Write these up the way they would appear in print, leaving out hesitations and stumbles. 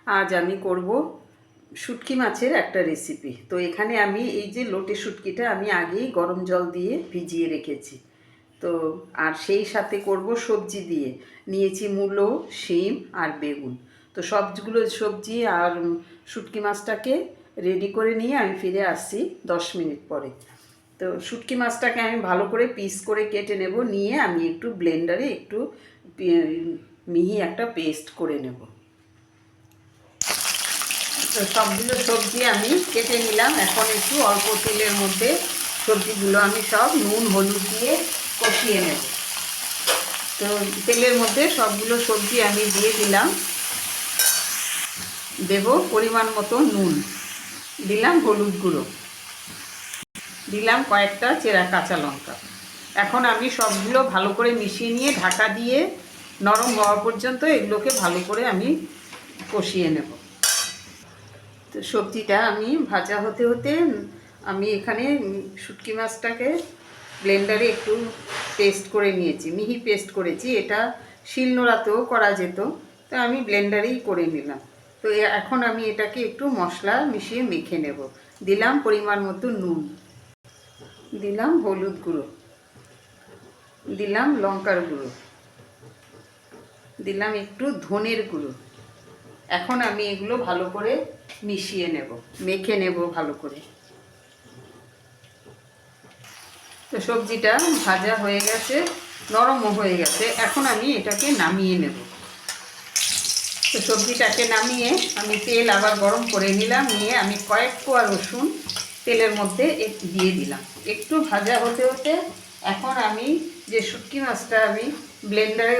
আজ আমি করব শুটকি মাছের একটা রেসিপি। তো এখানে আমি এই যে লোটে শুটকিটা আমি আগেই গরম জল দিয়ে ভিজিয়ে রেখেছি। তো আর সেই সাথে করব সবজি দিয়ে নিয়েছি মূলো, শিম আর বেগুন। তো সবগুলো সবজি আর শুটকি মাছটাকে রেডি করে নিয়ে আমি ফিরে আসছি 10 মিনিট পরে। তো শুটকি মাছটাকে আমি ভালো করে পিস করে কেটে নেব, নিয়ে আমি একটু ব্লেন্ডারে একটু মিহি একটা পেস্ট করে নেব। তো সবগুলো সবজি আমি কেটে নিলাম। এখন একটু অল্প তেলের মধ্যে সবজিগুলো আমি সব নুন হলুদ দিয়ে কষিয়ে নেব। তো তেলের মধ্যে সবগুলো সবজি আমি দিয়ে দিলাম। দেব পরিমাণ মতো নুন, দিলাম হলুদ গুঁড়ো, দিলাম কয়েকটা চেরা কাঁচা লঙ্কা। এখন আমি সবগুলো ভালো করে মিশিয়ে নিয়ে ঢাকা দিয়ে নরম হওয়া পর্যন্ত এগুলোকে ভালো করে আমি কষিয়ে নেব। তো সবজিটা আমি ভাজা হতে হতে আমি এখানে শুটকি মাছটাকে ব্লেন্ডারে একটু পেস্ট করে নিয়েছি, মিহি পেস্ট করেছি। এটা শিলনোড়াতেও করা যেত, তো আমি ব্লেন্ডারেই করে নিলাম। তো এখন আমি এটাকে একটু মশলা মিশিয়ে মেখে নেব। দিলাম পরিমাণ মতো নুন, দিলাম হলুদ গুঁড়ো, দিলাম লঙ্কার গুঁড়ো, দিলাম একটু ধনের গুঁড়ো। এখন আমি এগুলো ভালো করে মিশিয়ে নেব, মেখে নেব ভালো করে। তো সবজিটা ভাজা হয়ে গেছে, নরমও হয়ে গেছে। এখন আমি এটাকে নামিয়ে নেব। তো সবজিটাকে নামিয়ে আমি তেল আবার গরম করে নিলাম, নিয়ে আমি কয়েক কোয়া রসুন তেলের মধ্যে দিয়ে দিলাম। একটু ভাজা হতে হতে এখন আমি যে শুটকি মাছটা আমি ব্লেন্ডারে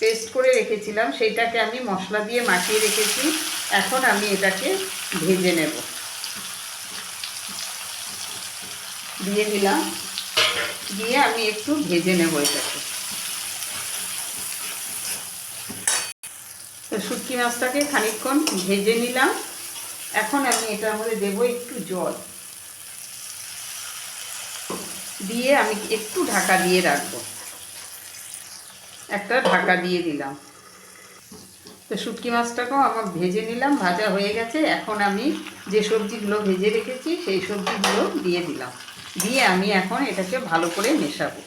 পেস্ট করে রেখেছিলাম সেইটাকে আমি মশলা দিয়ে মাখিয়ে রেখেছি। এখন আমি এটাকে ভেজে নেব। দিয়ে দিলাম, দিয়ে আমি একটু ভেজে নেব এটাকে। তো শুটকি মাছটাকে খানিকক্ষণ ভেজে নিলাম। এখন আমি এটার মধ্যে দেবো একটু জল, দিয়ে আমি একটু ঢাকা দিয়ে রাখবো। একটা ঢাকা দিয়ে দিলাম। তো শুটকি মাছটাকেও আমার ভেজে নিলাম, ভাজা হয়ে গেছে। এখন আমি যে সবজিগুলো ভেজে রেখেছি সেই সবজিগুলো দিয়ে দিলাম, দিয়ে আমি এখন এটাকে ভালো করে মেশাবো।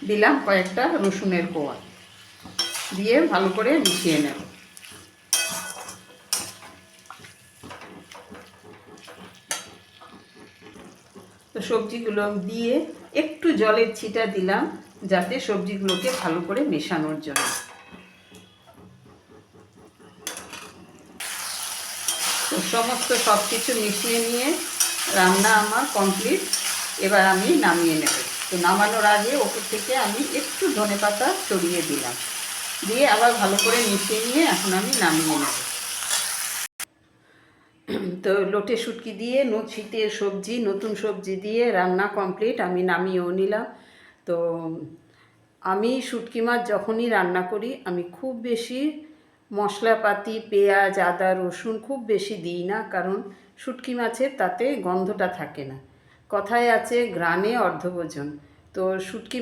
দিলাম কয়েকটা রসুনের কোয়া, দিয়ে ভালো করে মিশিয়ে নেব। তো সবজিগুলো দিয়ে একটু জলের ছিটা দিলাম, যাতে সবজিগুলোকে ভালো করে মেশানোর জন্য। তো সমস্ত সব কিছু মিশিয়ে নিয়ে রান্না আমার কমপ্লিট। এবার আমি নামিয়ে নেব। তো নামানোর আগে ওপর থেকে আমি একটু ধনেপাতা ছড়িয়ে দিলাম, দিয়ে আবার ভালো করে মিশিয়ে নিয়ে এখন আমি নামিয়ে নেব। তো লোটে শুটকি দিয়ে শীতের সবজি, নতুন সবজি দিয়ে রান্না কমপ্লিট। আমি নামিয়েও নিলাম। তো আমি শুটকি মাছ যখনই রান্না করি আমি খুব বেশি মশলাপাতি, পেঁয়াজ, আদা, রসুন খুব বেশি দিই না, কারণ শুটকি মাছের তাতে গন্ধটা থাকে না। কথায় আছে ঘ্রাণে অর্ধভোজন। তো শুটকি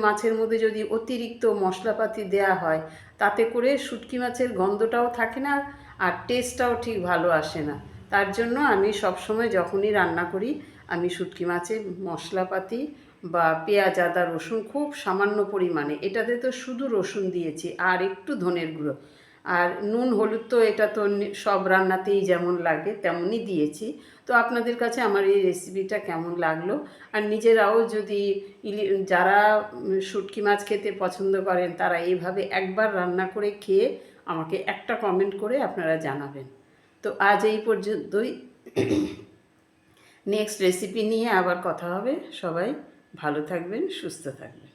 মাছের মধ্যে যদি অতিরিক্ত মশলাপাতি দেয়া হয়, তাতে করে শুটকি মাছের গন্ধটাও থাকে না, আর টেস্টটাও ঠিক ভালো আসে না। তার জন্য আমি সবসময় যখনই রান্না করি আমি শুটকি মাছে মশলাপাতি বা পেঁয়াজ, আদা, রসুন খুব সামান্য পরিমাণে, এটাতে তো শুধু রসুন দিয়েছি আর একটু ধনের গুঁড়ো আর নুন হলুদ, তো এটা তো সব রান্নাতেই যেমন লাগে তেমনই দিয়েছি। তো আপনাদের কাছে আমার এই রেসিপিটা কেমন লাগলো, আর নিজেরাও যদি যারা শুটকি মাছ খেতে পছন্দ করেন তারা এইভাবে একবার রান্না করে খেয়ে আমাকে একটা কমেন্ট করে আপনারা জানাবেন। তো আজ এই পর্যন্তই। নেক্সট রেসিপি নিয়ে আবার কথা হবে। সবাই ভালো থাকবেন, সুস্থ থাকবেন।